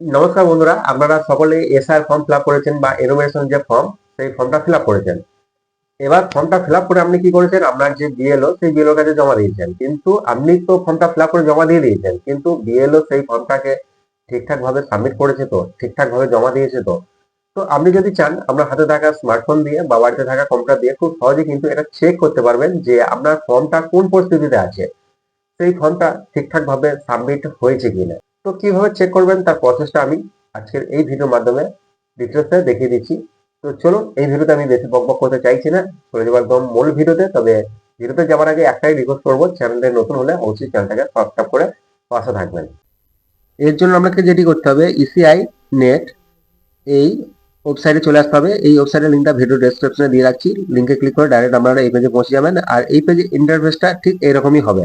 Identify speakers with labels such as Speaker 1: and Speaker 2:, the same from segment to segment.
Speaker 1: নমস্কার বন্ধুরা, আপনারা সকলে এসআর ফর্ম ফিল আপ করেছেন বা এনুমারেশন যে ফর্ম, সেই ফর্মটা ফিল আপ করেছেন। এবার ফর্মটা ফিল আপ করে আপনি কি করেছেন, আপনার যে বিএলও সেই বিএলও কাছে জমা দিয়েছেন। কিন্তু আপনি তো ফর্মটা ফিল আপ করে জমা দিয়ে দিয়েছেন, কিন্তু বিএলও সেই ফর্মটাকে ঠিকঠাক ভাবে সাবমিট করেছে তো, ঠিকঠাক ভাবে জমা দিয়েছে তো। তো আপনি যদি চান, আপনার হাতে থাকা স্মার্টফোন দিয়ে বা বাড়িতে থাকা কম্পিউটার দিয়ে খুব সহজে কিন্তু এটা চেক করতে পারবেন যে আপনার ফর্মটা কোন পরিস্থিতিতে আছে, সেই ফর্মটা ঠিকঠাক ভাবে সাবমিট হয়েছে কিনা। তো কিভাবে চেক করবেন তার প্রসেসটা আমি আজকের এই ভিডিওর মাধ্যমে ডিটেলসে দেখিয়ে দিচ্ছি। তো চলুন, এই ভিডিওতে আমি বেশি বকবক করতে চাইছি না, চলে যাবো একদম মূল ভিডিওতে। তবে ভিডিওতে যাওয়ার আগে একটাই রিকোয়েস্ট করবো, চ্যানেলটা নতুন হলে অবশ্যই চ্যানেলটাকে সাবস্ক্রাইব করে পাশে থাকবেন। এর জন্য আপনাকে যেটি করতে হবে, ইসিআই নেট এই ওয়েবসাইটে চলে আসতে হবে। এই ওয়েবসাইটের লিঙ্কটা ভিডিও ডেসক্রিপশনে দিয়ে রাখছি, লিঙ্কে ক্লিক করে ডাইরেক্ট আপনারা এই পেজে পৌঁছে যাবেন। আর এই পেজে ইন্টারফেসটা ঠিক এরকমই হবে।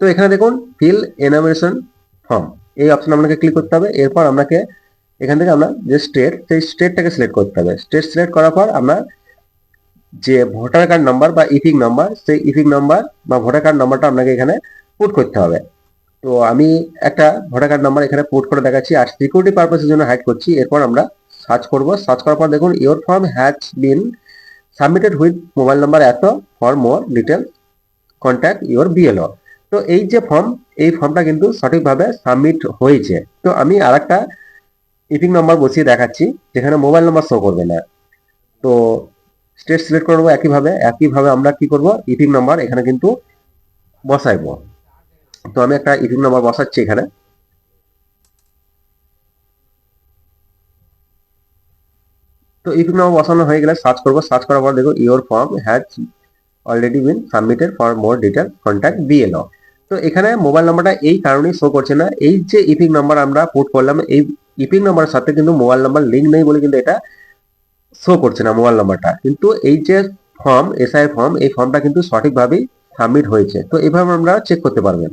Speaker 1: তো এখানে দেখুন ফিল এনামেশন ফর্ম, এই অপশন আপনাকে ক্লিক করতে হবে। এরপর আপনাকে এখান থেকে আমরা যে স্টেট, সেই স্টেটটাকে সিলেক্ট করতে হবে। স্টেট সিলেক্ট করার পর আমরা যে ভোটার কার্ড নাম্বার বা ইপিক নাম্বার, সেই ইপিক নাম্বার বা ভোটার কার্ড নাম্বারটা আপনাকে এখানে পুট করতে হবে। তো আমি একটা ভোটার কার্ড নাম্বার এখানে পুট করে দেখাচ্ছি, আর সিকিউরিটি পারপাসের জন্য হাইড করছি। এরপর আমরা সার্চ করব। সার্চ করার পর দেখুন your form has been submitted with mobile number এত, for more detail contact your BLO. তো এই যে ফর্ম, এই ফর্মটা কিন্তু সঠিকভাবে সাবমিট হয়েছে। তো আমি আরেকটা ইপিক নাম্বার বসিয়ে দেখাচ্ছি, যেখানে মোবাইল নাম্বার শো করবে না। তো স্টেট সিলেক্ট করবো একইভাবে আমরা কি করব, ইপিক নাম্বার এখানে কিন্তু বসাইবো। তো আমি একটা ইপিক নাম্বার বসাচ্ছি এখানে। তো ইপিক নাম্বার বসানো হয়ে গেলে সার্চ করবো। সার্চ করার পর দেখো your form has already been submitted for more detail contact BLO. তো এখানে মোবাইল নাম্বারটা এই কারণেই শো করছে না, এই যে ইপিক নাম্বার আমরা পুট করলাম, এই ইপিক নাম্বারের সাথে কিন্তু মোবাইল নাম্বার লিঙ্ক নেই বলে কিন্তু এটা শো করছে না মোবাইল নাম্বারটা। কিন্তু এই যে ফর্ম, এসআই ফর্ম, এই ফর্মটা কিন্তু সঠিকভাবেই সাবমিট হয়েছে। তো এইভাবে আমরা চেক করতে পারবেন।